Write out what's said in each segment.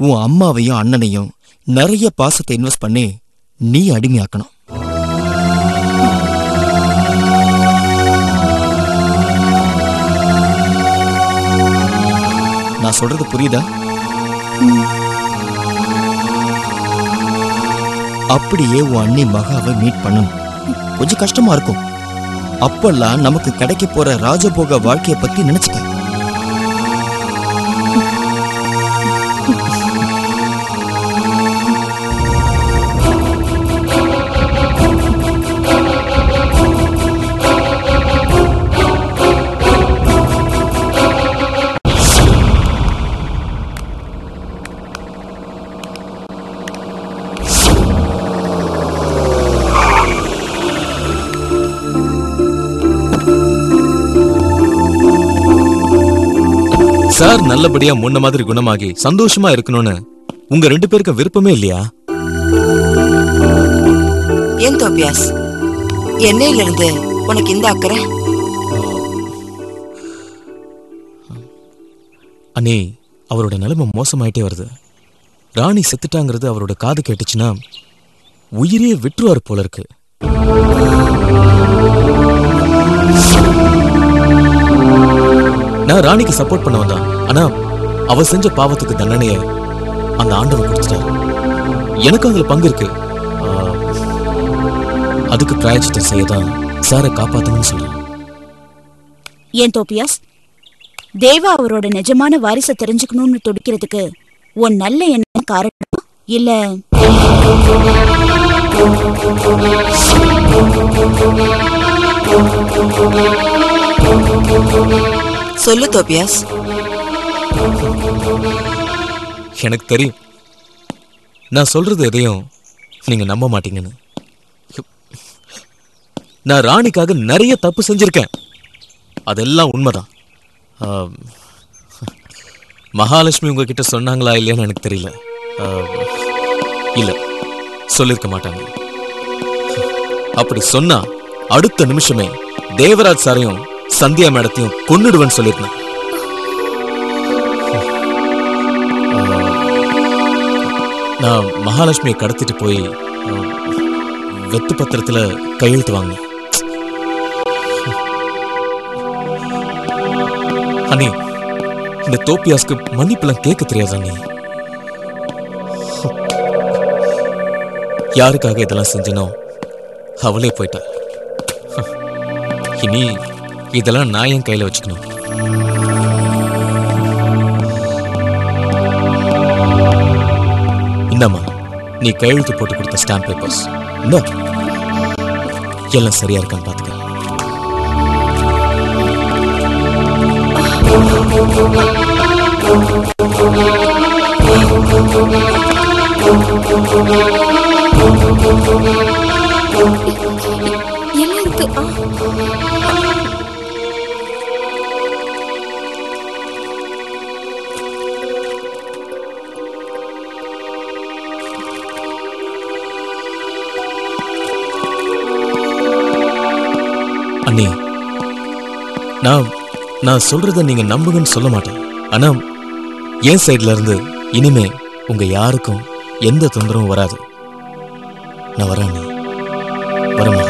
உன் அம்மாவையும் அண்ணனையும் நிறைய பாசத்தை இன்வெஸ்ட் பண்ணி நீ அடிமையாக்கணும். நான் சொல்றது புரியுதா? அப்படியே உன் அண்ணி மகாவை மீட் பண்ணணும். கொஞ்சம் கஷ்டமா இருக்கும். அப்பெல்லாம் நமக்கு கிடைக்க போற ராஜபோக வாழ்க்கையை பத்தி நினைச்சுக்க. சார் நல்லபடியா முன்ன மாதிரி குணமாகி சந்தோஷமா இருக்கணும்னு உங்க 2 பேருக்கு விருப்பமே இல்லையா? ஏன் தோபியாஸ், என்னையில இருந்து உனக்கு இந்த அக்கறை? அண்ணே, அவரோட நிலைமை மோசமாயிட்டே வருது. ராணி செத்துட்டாங்கிறது அவரோட காது கேட்டுச்சுன்னா உயிரே விட்டுருவாரு போல இருக்கு. நான் ராணிக்கு சப்போர்ட் பண்ண வந்தான். ஆனா அவ செஞ்ச பாவத்துக்கு தண்டனைய அந்த ஆண்டவன் கொடுத்துட்டாரு. எனக்கு அதுல பங்கு இருக்கு. அதுக்கு பிராயச்சித்தம் செய்யதான் சாரை காப்பாத்தணும்னு சொல்றேன். ஏன் தோபியாஸ், தேவா அவரோட நிஜமான வாரிசை தெரிஞ்சுக்கணும்னு துடிக்கிறதுக்கு உன் நல்ல எண்ணம் காரணமா இல்ல? சொல்லு தோபியாஸ். எனக்கு தெரியும் நான் சொல்றது எதையும் நீங்க நம்ப மாட்டீங்கன்னு. நான் ராணிக்காக நிறைய தப்பு செஞ்சிருக்கேன். அதெல்லாம் உண்மைதான். மகாலட்சுமி உங்ககிட்ட சொன்னாங்களா இல்லையான்னு எனக்கு தெரியல. இல்ல, சொல்லிருக்க மாட்டாங்க. அப்படி சொன்னா அடுத்த நிமிஷமே தேவராஜ் சாரையும் சந்தியா மேடத்தையும் கொன்னுடுவேன்னு சொல்லிருந்தேன். நான் மகாலட்சுமியை கடத்திட்டு போய் வெத்து பத்திரத்துல கையெழுத்து வாங்கினேன். அண்ணே, இந்த தோப்பியாஸ்க்கு மன்னிப்புலாம் கேட்க தெரியாது அண்ணே. யாருக்காக இதெல்லாம் செஞ்சனோ அவளே போயிட்டா. இனி இதெல்லாம் நான் என் கையில வச்சுக்கணும். இந்தாம்மா, நீ கையெழுத்து போட்டு கொடுத்த ஸ்டாம்ப் பேப்பர்ஸ். இந்த எல்லாம் சரியா இருக்கான்னு பாத்துக்க. எல்லாம் இருக்கு. அண்ணே, நான் சொல்றத நீங்க நம்புங்கன்னு சொல்ல மாட்டேன். ஆனா என் சைட்ல இருந்து இனிமே உங்க யாருக்கும் எந்த தொந்தரவும் வராது. நான் வரேன் அண்ணே. வரமா?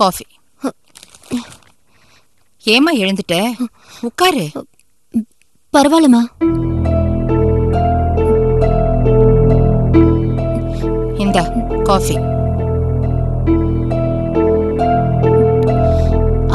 காஃபி. ஏமா எழுந்துட்ட? உட்காரு. பரவாயில்லம்மா. இந்தா காஃபி.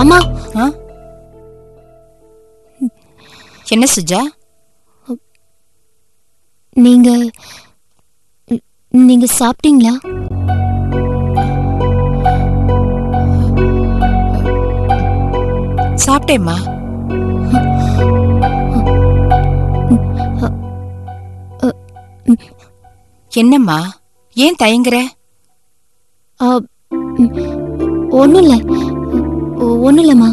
அம்மா. என்ன சுஜா? நீங்க சாப்பிட்டீங்களா? சாப்பிட்டேம்மா. என்னம்மா ஏன் தயங்குற? ஒண்ணும் இல்லம்மா.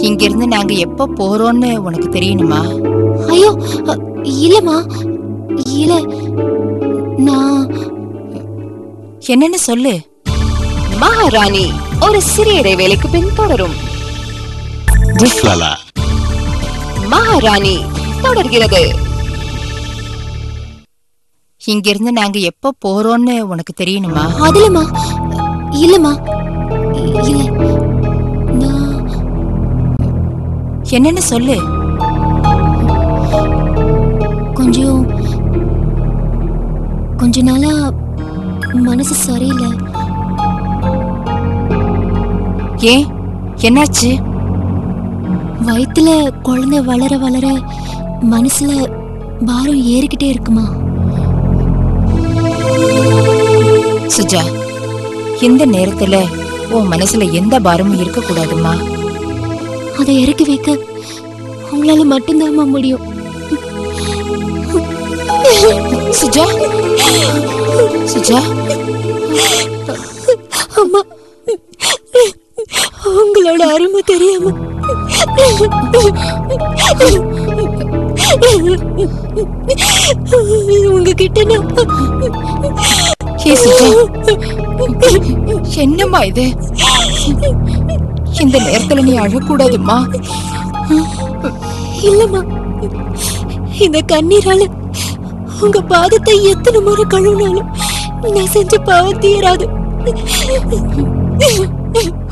இங்கிருந்து நாங்க எப்ப போறோம்னு உனக்கு தெரியணுமா? ஐயோ இல்லம்மா, இல்ல. நான் என்னன்னு சொல்லு. மகாராணி ஒரு சிறிய இடைவேளைக்கு பின் தொடரும். மகாராணி தொடர்கிறது. இங்கிருந்து நாங்க எப்ப போறோம்னு உனக்கு தெரியணுமா? அதுலமா இல்லம்மா, இல்ல. நான் என்னன்னு சொல்லு. கொஞ்ச நாளா மனசு சரியில்லை. ஏன், என்னாச்சு? வயித்துல குழந்தை வளர வளர மனசுல பாரம் ஏறிக்கிட்டே இருக்குமா? சுஜா, இந்த நேரத்துல உன் மனசுல எந்த பாரமும் இருக்க கூடாதுமா. அதை இறக்கி வைக்க உங்களால மட்டும்தான் முடியும். சுஜா, சுஜா. அம்மா, உங்களோட அருமை தெரியாம உங்ககிட்ட என்னம்மா இது? இந்த நேரத்துல நீ அழக்கூடாதுமா. இல்லம்மா, இந்த கண்ணீரால உங்க பாதத்தை எத்தனை முறை கழுவினாலும் நான் செஞ்ச பாவம் தீராது.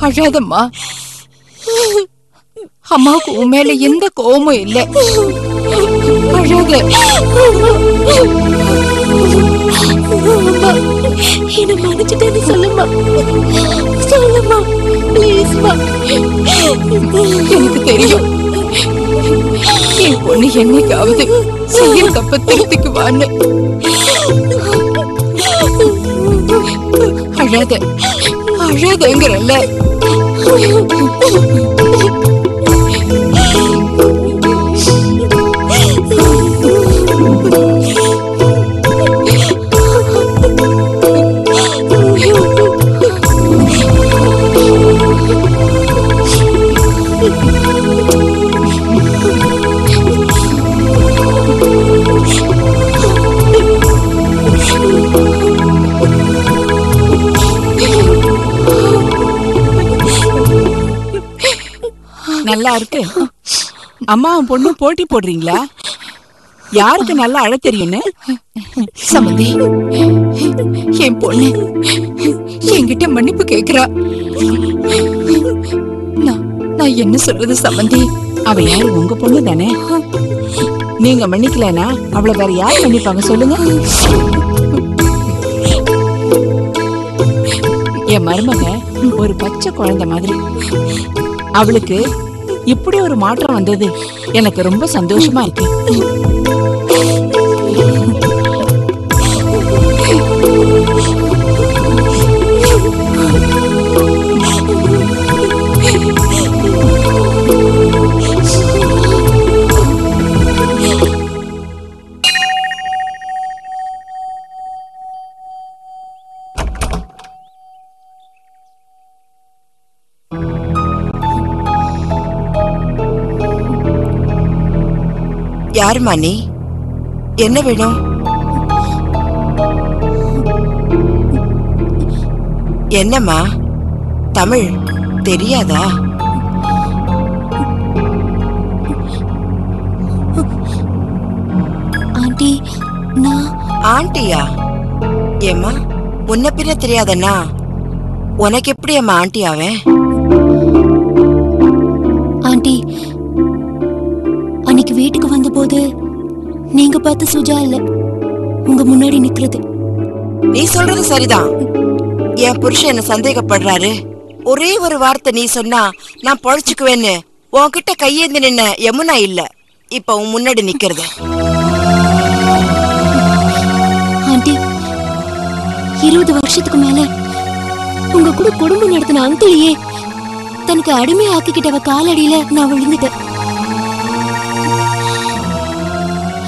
அழாதம்மா. அம்மாவுக்கு உன் மேல எந்த கோபமும் இல்லை. அழாத. என்ன மன்னிச்சுட்டேன்னு சொல்லுமா, சொல்லுமா, ப்ளீஸ்மா. எனக்கு தெரியும் என் பொண்ணு என்னைக்காவது செய்ய தப்ப திருத்திக்குவான்னு. அழாத, அழாதங்கிறல்ல. நல்லா இருக்கு. அம்மாவும் பொண்ணு போட்டி போடுறீங்களா? யாருக்கு நல்லா அழ தெரியும்னு? சமந்தி, என் பொண்ணு என்கிட்ட மன்னிப்பு கேக்குறா. நான் என்ன சொல்றது சமந்தி? அவ யாரு? உங்க பொண்ணு தானே. நீங்க மன்னிக்கலனா அவளை வேற யார் மன்னிப்பாங்க சொல்லுங்க? என் மருமக ஒரு பச்சை குழந்தை மாதிரி. அவளுக்கு இப்படி ஒரு மாற்றம் வந்தது எனக்கு ரொம்ப சந்தோஷமா இருக்கு. யாருமா நீ? என்ன வேணும்? என்னம்மா தமிழ் தெரியாதா? ஆண்டி, நான் ஆண்டியா? ஏம்மா உன்னை பின்ன தெரியாதண்ணா? உனக்கு எப்படி அம்மா ஆண்டி ஆவேன்? ஆண்டி, அன்னைக்கு வீட்டுக்கு வந்தபோது நீங்க பார்த்த சுஜா இல்ல, உங்க முன்னாடி நிக்கிறது. நீ சொல்றது சரிதான். என் புருஷன் என்ன சந்தேகப்படுறாரு. ஒரே ஒரு வார்த்தை நீ சொன்னா நான் பொழைச்சுக்குவேன்னு உன்கிட்ட கையேந்தி நின்ன யமுனா இல்ல, இப்ப உன் முன்னாடி நிக்கிறது. ஆண்டி, 20 வருஷத்துக்கு மேல உங்க கூட குடும்பம் நடத்தின அங்கிளையே தனக்கு அடிமை ஆக்கிக்கிட்டவ காலடியில நான் விழுந்துட்டேன்.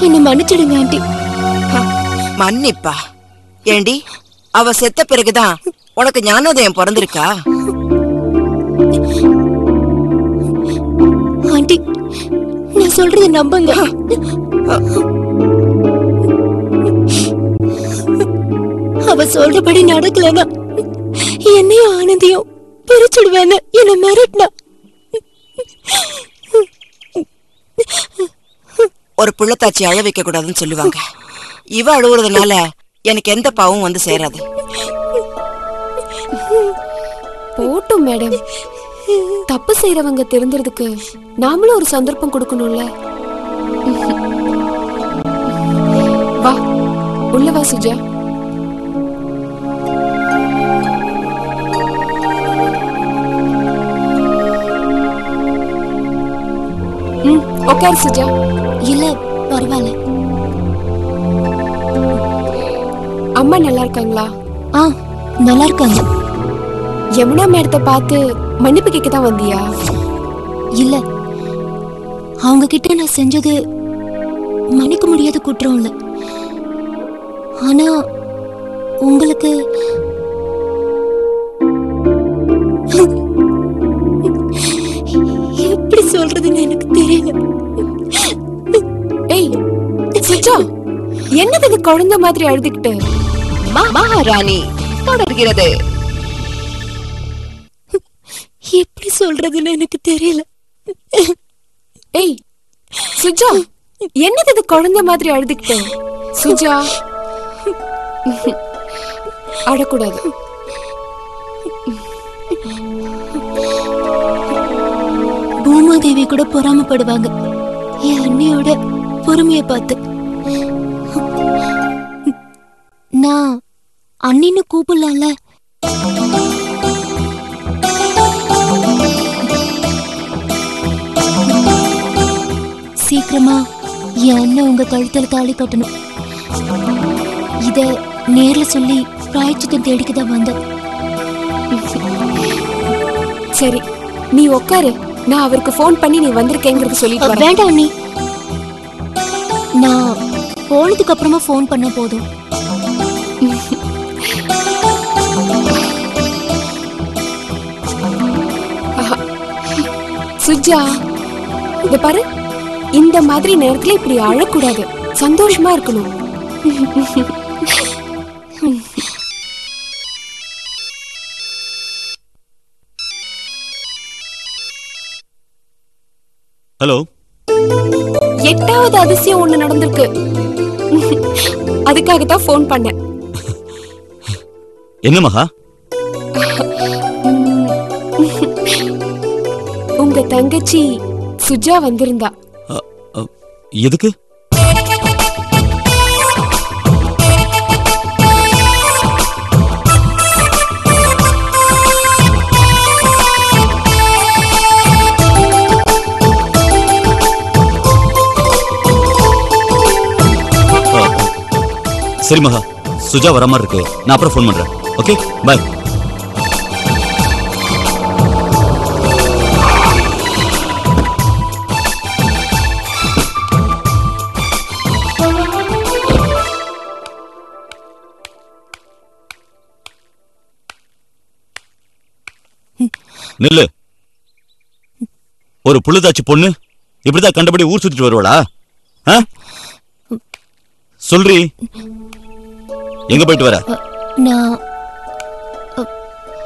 என்ன மன்னிச்சிடுங்க ஆண்டி. மன்னிப்பா? ஏண்டி, அவ செத்த பிறகுதான் உனக்கு ஞானோதயம் பிறந்திருக்கா? ஆண்டி, நான் சொல்றத நம்புங்க. அவ சொல்றபடி நடக்கலனா என்னையும் ஆனந்தியும் பிரிச்சுடுவேன்னு என்ன மிரட்டினா. ஒரு புள்ளத்தாச்சி அழ வைக்க கூடாதுன்னு சொல்லுவாங்க. இவ அழுவுறதுனால எனக்கு எந்த பாவமும் வந்து சேராது. போட்டும் மேடம், தப்பு செய்யறவங்க தெரிஞ்சதுக்கு நாமளும் ஒரு சந்தர்ப்பம் கொடுக்கணும்ல. வா, உள்ள வா சுஜா. உட்கார் சுஜா. இல்ல, பரவாயில்ல. அம்மா நல்லா இருக்காங்களா? நல்லா இருக்காங்க. யமுனா மேடத்தை பார்த்து மன்னிப்பு கேட்க தான் வந்தியா? இல்ல, அவங்க கிட்ட நான் செஞ்சது மன்னிக்க முடியாத குற்றம் இல்ல. ஆனா உங்களுக்கு எப்படி சொல்றதுன்னு எனக்கு தெரியல. ஏய் சுஜா, என்னது இது குழந்தை மாதிரி அழுதுகிட்டு? மகாராணி தொடர்கிறது. எப்படி சொல்றதுன்னு எனக்கு தெரியல. ஏய் சுஜா, என்னது இது குழந்தை மாதிரி அழுதுகிட்டு? சுஜா, அழக்கூடாது. பூமாதேவி கூட பொறாமப்படுவாங்க என் அண்ணியோட பொறுமைய பார்த்து. நான் அண்ணின்னு கூப்பிடலாம்ல? சீக்கிரமா என் அண்ணன் உங்க கழுத்துல தாலி கட்டணும். இத நேர்ல சொல்லி பிராயச்சித்தம் தேடிக்கதான் வந்தேன். சரி, நீ உட்காரு. நான் அவருக்கு போன் பண்ணி நீ வந்திருக்கேங்கிறது சொல்லிட்டு வரேன். வேண்டாம் அண்ணி, நான் போனதுக்கு அப்புறமா போன் பண்ண போதும். சுஜா, இத பாரு, இந்த மாதிரி நேரத்துல இப்படி அழக்கூடாது, சந்தோஷமா இருக்கணும். ஹலோ. 8வது அதிசயம் ஒண்ணு நடந்திருக்கு. அதுக்காகத்தான் போன் பண்ணேன். என்ன மகா? உங்க தங்கச்சி சுஜா வந்திருந்தா. எதுக்கு? சரி மகா, சுஜா வர மாதிரி இருக்கு. நான் அப்புறம் ஃபோன் பண்றேன். ஓகே, பாய். நில்லு. ஒரு புள்ளுதாச்சி பொண்ணு இப்படிதான் கண்டபடி ஊர் சுத்திட்டு வருவாளா? சொல்றி, எங்க போயிட்டு வர? நான்